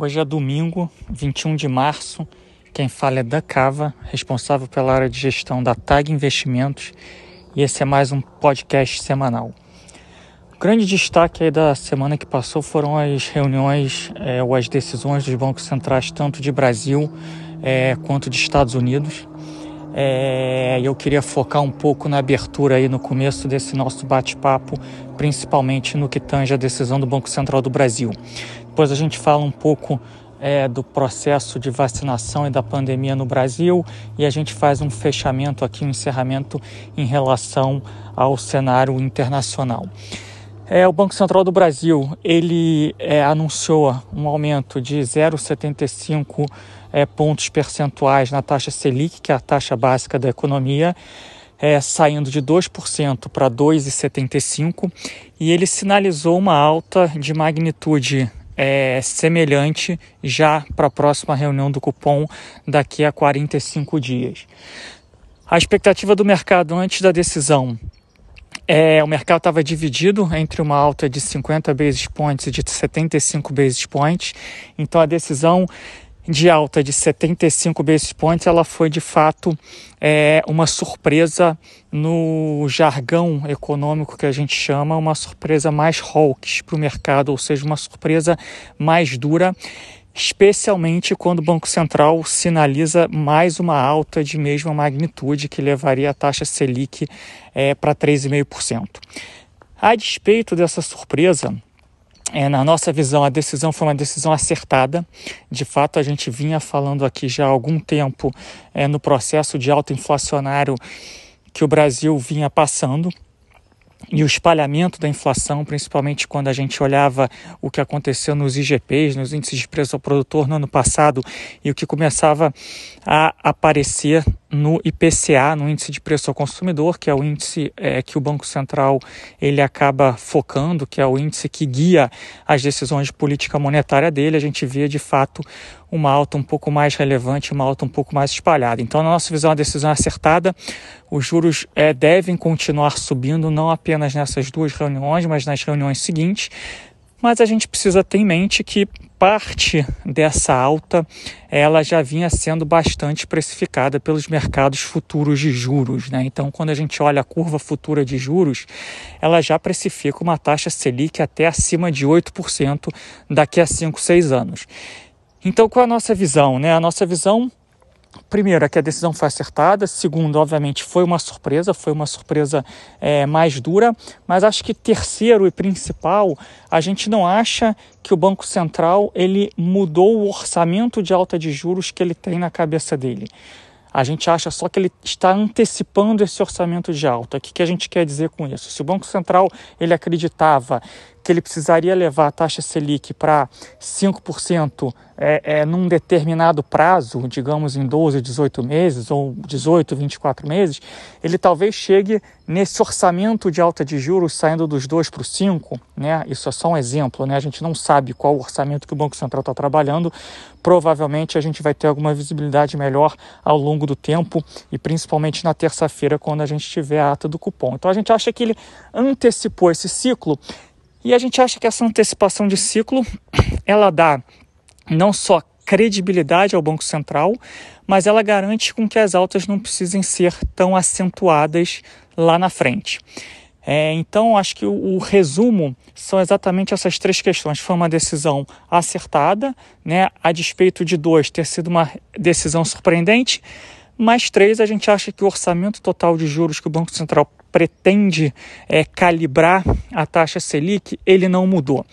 Hoje é domingo, 21 de março. Quem fala é Dan Cava, responsável pela área de gestão da TAG Investimentos, e esse é mais um podcast semanal. O grande destaque aí da semana que passou foram as reuniões ou as decisões dos bancos centrais, tanto de Brasil quanto de Estados Unidos. Eu queria focar um pouco na abertura aí no começo desse nosso bate-papo, principalmente no que tange a decisão do Banco Central do Brasil. Depois a gente fala um pouco do processo de vacinação e da pandemia no Brasil, e a gente faz um fechamento aqui, um encerramento em relação ao cenário internacional. O Banco Central do Brasil, ele anunciou um aumento de 0,75 pontos percentuais na taxa Selic, que é a taxa básica da economia, saindo de 2% para 2,75%, e ele sinalizou uma alta de magnitude semelhante já para a próxima reunião do cupom daqui a 45 dias. A expectativa do mercado antes da decisão o mercado estava dividido entre uma alta de 50 basis points e de 75 basis points. Então a decisão de alta de 75 basis points ela foi de fato uma surpresa no jargão econômico que a gente chama, uma surpresa mais hawkish para o mercado, ou seja, uma surpresa mais dura, especialmente quando o Banco Central sinaliza mais uma alta de mesma magnitude que levaria a taxa Selic para 3,5%. A despeito dessa surpresa, na nossa visão, a decisão foi uma decisão acertada. De fato, a gente vinha falando aqui já há algum tempo no processo de alta inflacionário que o Brasil vinha passando. E o espalhamento da inflação, principalmente quando a gente olhava o que aconteceu nos IGPs, nos índices de preço ao produtor no ano passado, e o que começava a aparecer no IPCA, no índice de preço ao consumidor, que é o índice que o Banco Central ele acaba focando, que é o índice que guia as decisões de política monetária dele. A gente vê de fato uma alta um pouco mais relevante, uma alta um pouco mais espalhada. Então, na nossa visão, a decisão é acertada. Os juros devem continuar subindo, não apenas nessas duas reuniões, mas nas reuniões seguintes. Mas a gente precisa ter em mente que parte dessa alta ela já vinha sendo bastante precificada pelos mercados futuros de juros, né? Então, quando a gente olha a curva futura de juros, ela já precifica uma taxa Selic até acima de 8% daqui a 5, 6 anos. Então, qual é a nossa visão, né? A nossa visão, primeiro, é que a decisão foi acertada. Segundo, obviamente, foi uma surpresa mais dura. Mas acho que terceiro e principal, a gente não acha que o Banco Central ele mudou o orçamento de alta de juros que ele tem na cabeça dele. A gente acha só que ele está antecipando esse orçamento de alta. O que a gente quer dizer com isso? Se o Banco Central ele acreditava que ele precisaria levar a taxa Selic para 5% num determinado prazo, digamos em 12, 18 meses ou 18, 24 meses, ele talvez chegue nesse orçamento de alta de juros saindo dos 2 para o 5, né? Isso é só um exemplo, né? A gente não sabe qual o orçamento que o Banco Central está trabalhando. Provavelmente a gente vai ter alguma visibilidade melhor ao longo do tempo e principalmente na terça-feira, quando a gente tiver a ata do cupom. Então a gente acha que ele antecipou esse ciclo. E a gente acha que essa antecipação de ciclo, ela dá não só credibilidade ao Banco Central, mas ela garante com que as altas não precisem ser tão acentuadas lá na frente. Então, acho que o resumo são exatamente essas três questões. Foi uma decisão acertada, né? A despeito de 2 ter sido uma decisão surpreendente, mas 3, a gente acha que o orçamento total de juros que o Banco Central pretende calibrar a taxa Selic, ele não mudou.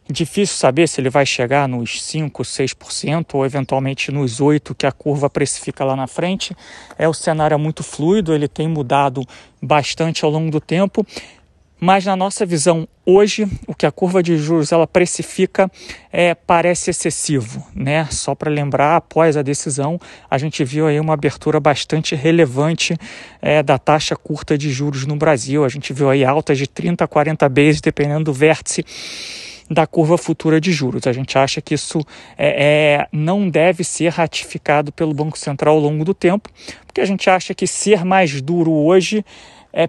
Difícil saber se ele vai chegar nos 5%, 6% ou eventualmente nos 8% que a curva precifica lá na frente. O cenário é muito fluido, ele tem mudado bastante ao longo do tempo. Mas na nossa visão hoje, o que a curva de juros ela precifica parece excessivo, né? Só para lembrar, após a decisão, a gente viu aí uma abertura bastante relevante da taxa curta de juros no Brasil. A gente viu aí altas de 30 a 40 bases, dependendo do vértice da curva futura de juros. A gente acha que isso não deve ser ratificado pelo Banco Central ao longo do tempo, porque a gente acha que ser mais duro hoje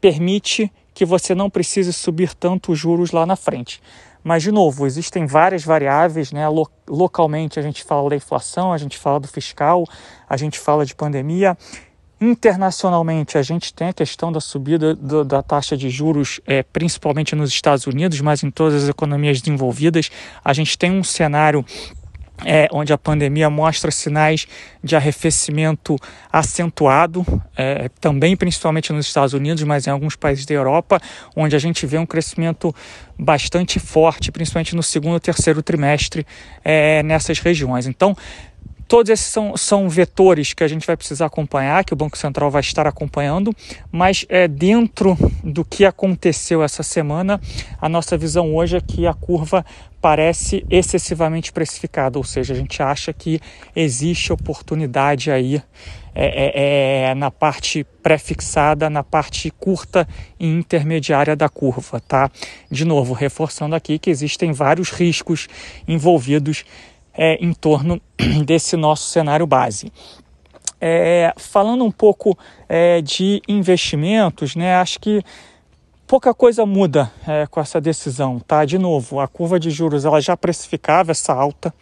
permite que você não precise subir tanto os juros lá na frente. Mas, de novo, existem várias variáveis, né? Localmente a gente fala da inflação, a gente fala do fiscal, a gente fala de pandemia. Internacionalmente, a gente tem a questão da subida da taxa de juros, principalmente nos Estados Unidos, mas em todas as economias desenvolvidas. A gente tem um cenário onde a pandemia mostra sinais de arrefecimento acentuado, também principalmente nos Estados Unidos, mas em alguns países da Europa, onde a gente vê um crescimento bastante forte, principalmente no segundo e terceiro trimestre nessas regiões. Então, todos esses são vetores que a gente vai precisar acompanhar, que o Banco Central vai estar acompanhando, mas dentro do que aconteceu essa semana, a nossa visão hoje é que a curva parece excessivamente precificada, ou seja, a gente acha que existe oportunidade aí na parte pré-fixada, na parte curta e intermediária da curva, tá? De novo, reforçando aqui que existem vários riscos envolvidos em torno desse nosso cenário base. Falando um pouco de investimentos, né, acho que pouca coisa muda com essa decisão, tá? De novo, a curva de juros ela já precificava essa alta,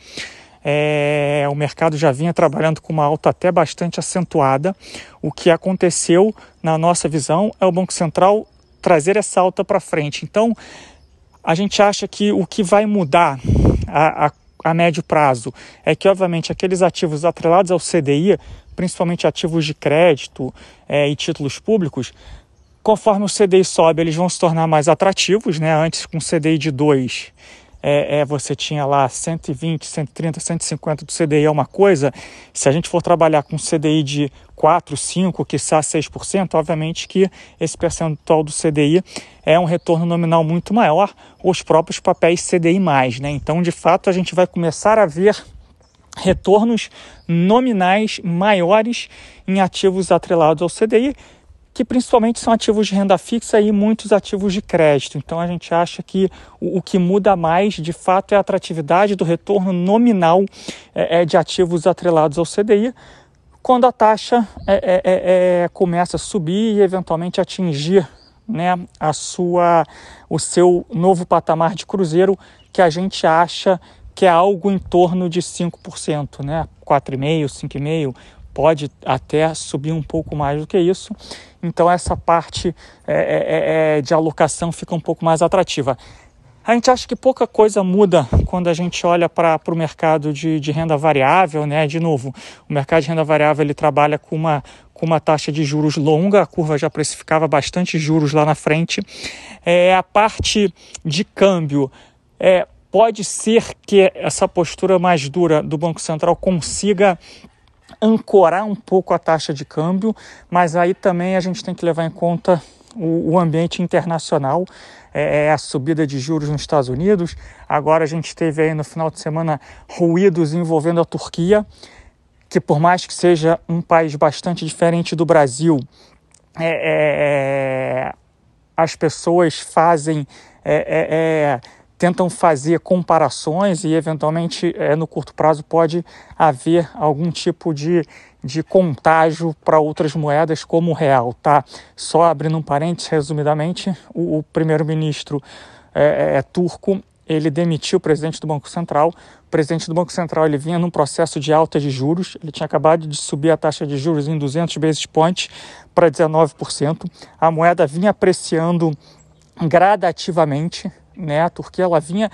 o mercado já vinha trabalhando com uma alta até bastante acentuada. O que aconteceu, na nossa visão, é o Banco Central trazer essa alta para frente. Então, a gente acha que o que vai mudar a médio prazo é que, obviamente, aqueles ativos atrelados ao CDI, principalmente ativos de crédito e títulos públicos, conforme o CDI sobe, eles vão se tornar mais atrativos, né? Antes, com CDI de 2, você tinha lá 120, 130, 150 do CDI é uma coisa. Se a gente for trabalhar com CDI de 4, 5, quiçá 6%, obviamente que esse percentual do CDI é um retorno nominal muito maior, os próprios papéis CDI+, né? Então, de fato, a gente vai começar a ver retornos nominais maiores em ativos atrelados ao CDI, que principalmente são ativos de renda fixa e muitos ativos de crédito. Então, a gente acha que o que muda mais, de fato, é a atratividade do retorno nominal de ativos atrelados ao CDI, quando a taxa começa a subir e, eventualmente, atingir, né, o seu novo patamar de cruzeiro, que a gente acha que é algo em torno de 5%, né? 4,5%, 5,5%, pode até subir um pouco mais do que isso. Então, essa parte de alocação fica um pouco mais atrativa. A gente acha que pouca coisa muda quando a gente olha para o mercado de renda variável, né? De novo, o mercado de renda variável ele trabalha com uma taxa de juros longa, a curva já precificava bastante juros lá na frente. A parte de câmbio, pode ser que essa postura mais dura do Banco Central consiga ancorar um pouco a taxa de câmbio, mas aí também a gente tem que levar em conta o ambiente internacional, a subida de juros nos Estados Unidos. Agora a gente teve aí no final de semana ruídos envolvendo a Turquia, que por mais que seja um país bastante diferente do Brasil, as pessoas tentam fazer comparações e, eventualmente, no curto prazo pode haver algum tipo de contágio para outras moedas como o real, tá? Só abrindo um parênteses, resumidamente, o primeiro-ministro turco, ele demitiu o presidente do Banco Central. O presidente do Banco Central ele vinha num processo de alta de juros, ele tinha acabado de subir a taxa de juros em 200 basis points para 19%. A moeda vinha apreciando gradativamente, né? A Turquia ela vinha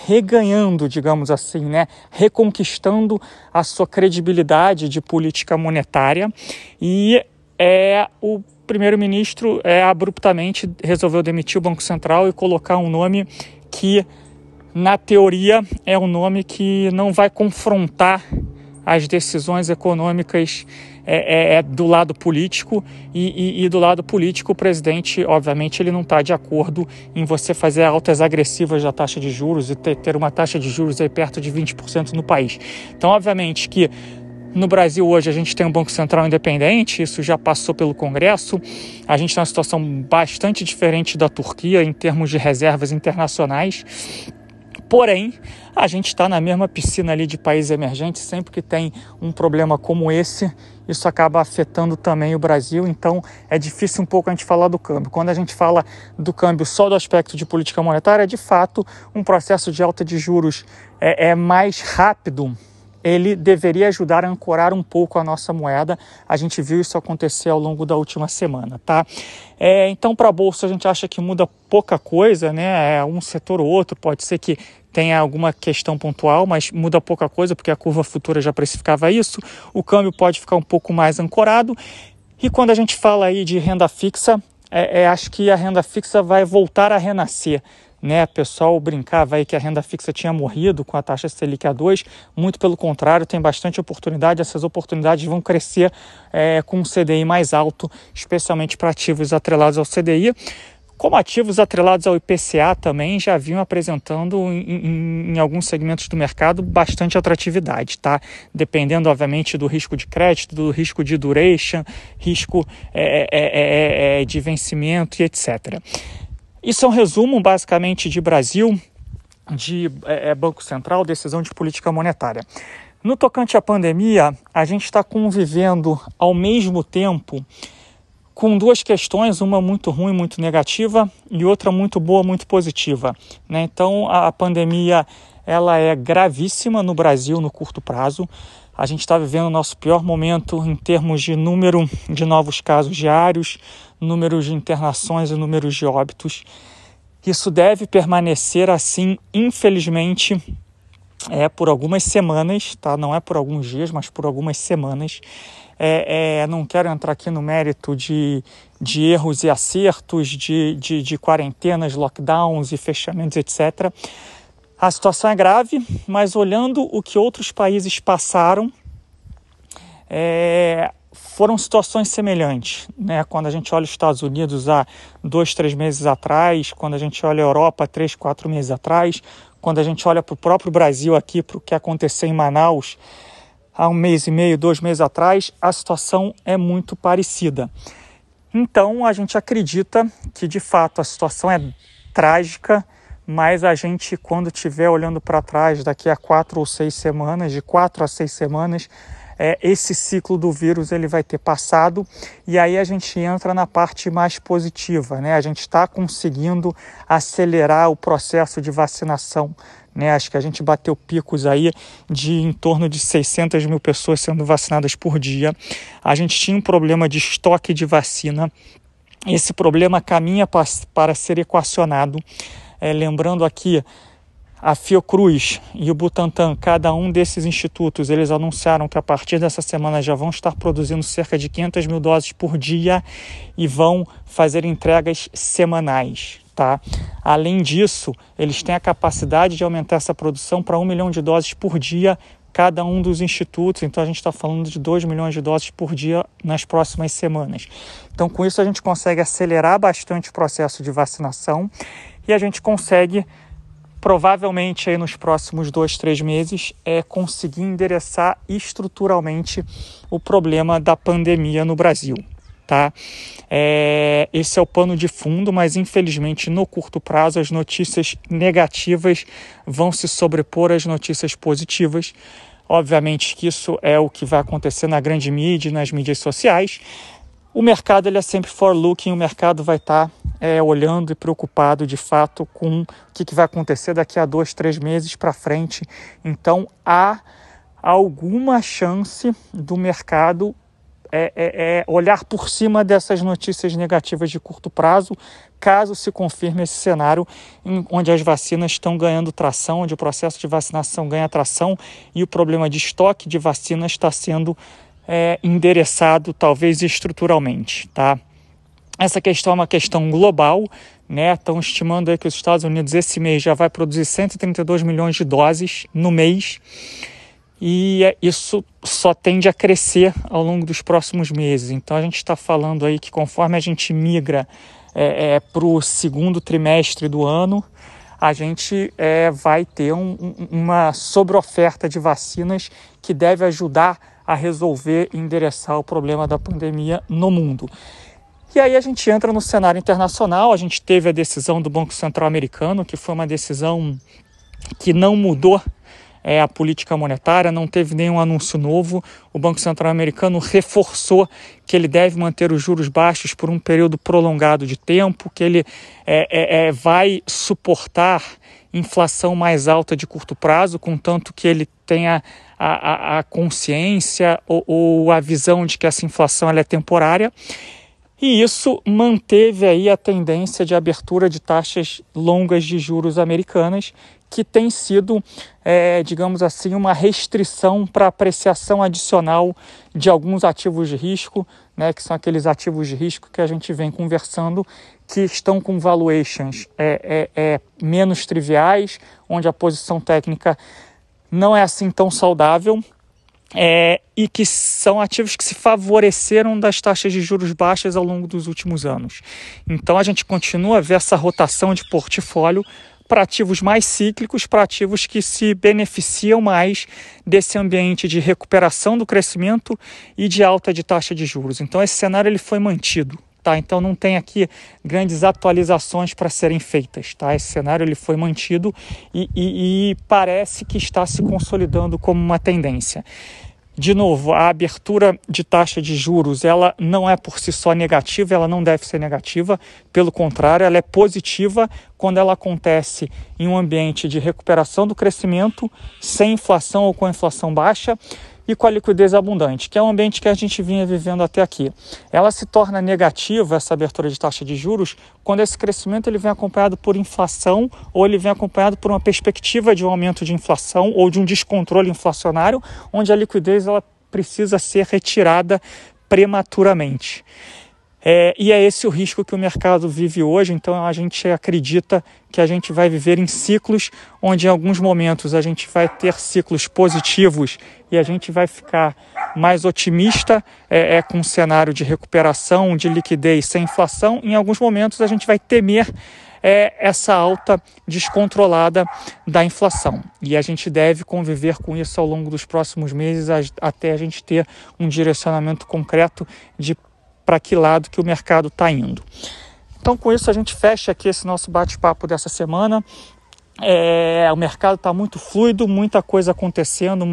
reganhando, digamos assim, né? Reconquistando a sua credibilidade de política monetária, e o primeiro-ministro abruptamente resolveu demitir o Banco Central e colocar um nome que, na teoria, é um nome que não vai confrontar as decisões econômicas do lado político, e do lado político o presidente, obviamente, ele não está de acordo em você fazer altas agressivas da taxa de juros e ter uma taxa de juros aí perto de 20% no país. Então, obviamente que no Brasil hoje a gente tem um Banco Central independente, isso já passou pelo Congresso, a gente tem uma situação bastante diferente da Turquia em termos de reservas internacionais. Porém, a gente está na mesma piscina ali de países emergentes, sempre que tem um problema como esse, isso acaba afetando também o Brasil, então é difícil um pouco a gente falar do câmbio. Quando a gente fala do câmbio só do aspecto de política monetária, de fato, um processo de alta de juros é mais rápido, ele deveria ajudar a ancorar um pouco a nossa moeda. A gente viu isso acontecer ao longo da última semana, tá? Então, para a Bolsa, a gente acha que muda pouca coisa, né? Um setor ou outro, pode ser que tenha alguma questão pontual, mas muda pouca coisa, porque a curva futura já precificava isso. O câmbio pode ficar um pouco mais ancorado. E quando a gente fala aí de renda fixa, acho que a renda fixa vai voltar a renascer, né? O pessoal brincava aí que a renda fixa tinha morrido com a taxa Selic a 2, muito pelo contrário, tem bastante oportunidade, essas oportunidades vão crescer com um CDI mais alto, especialmente para ativos atrelados ao CDI, como ativos atrelados ao IPCA também já vinham apresentando em alguns segmentos do mercado bastante atratividade, tá? Dependendo, obviamente, do risco de crédito, do risco de duration, risco de vencimento e etc. Isso é um resumo, basicamente, de Brasil, de Banco Central, decisão de política monetária. No tocante à pandemia, a gente está convivendo ao mesmo tempo com duas questões, uma muito ruim, muito negativa, e outra muito boa, muito positiva, né? Então, a pandemia ela é gravíssima no Brasil no curto prazo. A gente está vivendo o nosso pior momento em termos de número de novos casos diários, números de internações e números de óbitos. Isso deve permanecer assim, infelizmente, por algumas semanas, tá? Não é por alguns dias, mas por algumas semanas. Não quero entrar aqui no mérito de erros e acertos, de quarentenas, lockdowns e fechamentos, etc. A situação é grave, mas olhando o que outros países passaram, foram situações semelhantes, né? Quando a gente olha os Estados Unidos há 2, 3 meses atrás, quando a gente olha a Europa 3, 4 meses atrás, quando a gente olha para o próprio Brasil aqui, para o que aconteceu em Manaus há 1 mês e meio, 2 meses atrás, a situação é muito parecida. Então, a gente acredita que, de fato, a situação é trágica, mas a gente, quando estiver olhando para trás daqui a 4 ou 6 semanas, de 4 a 6 semanas, esse ciclo do vírus ele vai ter passado e aí a gente entra na parte mais positiva, né? A gente está conseguindo acelerar o processo de vacinação, né? Acho que a gente bateu picos aí de em torno de 600 mil pessoas sendo vacinadas por dia. A gente tinha um problema de estoque de vacina. Esse problema caminha para ser equacionado. Lembrando aqui, a Fiocruz e o Butantan, cada um desses institutos, eles anunciaram que a partir dessa semana já vão estar produzindo cerca de 500 mil doses por dia e vão fazer entregas semanais, tá? Além disso, eles têm a capacidade de aumentar essa produção para 1 milhão de doses por dia, cada um dos institutos. Então, a gente está falando de 2 milhões de doses por dia nas próximas semanas. Então, com isso, a gente consegue acelerar bastante o processo de vacinação e a gente consegue, provavelmente, aí nos próximos 2, 3 meses, conseguir endereçar estruturalmente o problema da pandemia no Brasil, tá? Esse é o pano de fundo, mas infelizmente no curto prazo as notícias negativas vão se sobrepor às notícias positivas. Obviamente que isso é o que vai acontecer na grande mídia e nas mídias sociais. O mercado ele é sempre forward-looking, o mercado vai estar olhando e preocupado de fato com o que vai acontecer daqui a 2, 3 meses para frente. Então há alguma chance do mercado olhar por cima dessas notícias negativas de curto prazo, caso se confirme esse cenário onde as vacinas estão ganhando tração, onde o processo de vacinação ganha tração e o problema de estoque de vacinas está sendo endereçado, talvez estruturalmente, tá? Essa questão é uma questão global, né? Estão estimando aí que os Estados Unidos esse mês já vai produzir 132 milhões de doses no mês e isso só tende a crescer ao longo dos próximos meses. Então a gente está falando aí que conforme a gente migra para o segundo trimestre do ano, a gente vai ter uma sobreoferta de vacinas que deve ajudar a resolver e endereçar o problema da pandemia no mundo. E aí a gente entra no cenário internacional. A gente teve a decisão do Banco Central americano, que foi uma decisão que não mudou a política monetária, não teve nenhum anúncio novo. O Banco Central americano reforçou que ele deve manter os juros baixos por um período prolongado de tempo, que ele vai suportar inflação mais alta de curto prazo, contanto que ele tenha a consciência ou a visão de que essa inflação ela é temporária. E isso manteve aí a tendência de abertura de taxas longas de juros americanas, que tem sido, digamos assim, uma restrição para apreciação adicional de alguns ativos de risco, né, que são aqueles ativos de risco que a gente vem conversando, que estão com valuations menos triviais, onde a posição técnica não é assim tão saudável, e que são ativos que se favoreceram das taxas de juros baixas ao longo dos últimos anos. Então a gente continua a ver essa rotação de portfólio para ativos mais cíclicos, para ativos que se beneficiam mais desse ambiente de recuperação do crescimento e de alta de taxa de juros. Então esse cenário ele foi mantido. Tá? Então não tem aqui grandes atualizações para serem feitas. Tá? Esse cenário ele foi mantido e parece que está se consolidando como uma tendência. De novo, a abertura de taxa de juros, ela não é por si só negativa, ela não deve ser negativa, pelo contrário, ela é positiva quando ela acontece em um ambiente de recuperação do crescimento, sem inflação ou com inflação baixa, e com a liquidez abundante, que é o ambiente que a gente vinha vivendo até aqui. Ela se torna negativa, essa abertura de taxa de juros, quando esse crescimento ele vem acompanhado por inflação ou ele vem acompanhado por uma perspectiva de um aumento de inflação ou de um descontrole inflacionário, onde a liquidez ela precisa ser retirada prematuramente. E é esse o risco que o mercado vive hoje, então a gente acredita que a gente vai viver em ciclos, onde em alguns momentos a gente vai ter ciclos positivos e a gente vai ficar mais otimista com um cenário de recuperação, de liquidez sem inflação. Em alguns momentos a gente vai temer essa alta descontrolada da inflação. E a gente deve conviver com isso ao longo dos próximos meses até a gente ter um direcionamento concreto de para que lado que o mercado está indo. Então, com isso, a gente fecha aqui esse nosso bate-papo dessa semana. O mercado está muito fluido, muita coisa acontecendo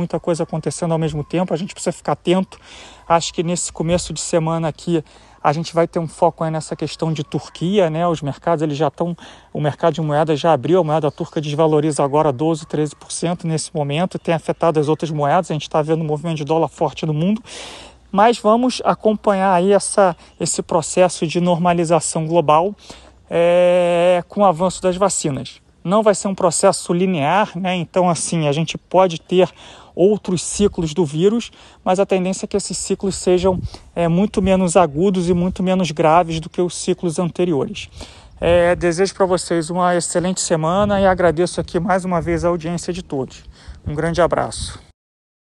ao mesmo tempo. A gente precisa ficar atento. Acho que nesse começo de semana aqui, a gente vai ter um foco aí nessa questão de Turquia, né? Os mercados eles já estão, o mercado de moedas já abriu, a moeda turca desvaloriza agora 12%, 13% nesse momento, tem afetado as outras moedas, a gente está vendo um movimento de dólar forte no mundo. Mas vamos acompanhar aí esse processo de normalização global com o avanço das vacinas. Não vai ser um processo linear, né? Então assim, a gente pode ter outros ciclos do vírus, mas a tendência é que esses ciclos sejam muito menos agudos e muito menos graves do que os ciclos anteriores. Desejo para vocês uma excelente semana e agradeço aqui mais uma vez a audiência de todos. Um grande abraço.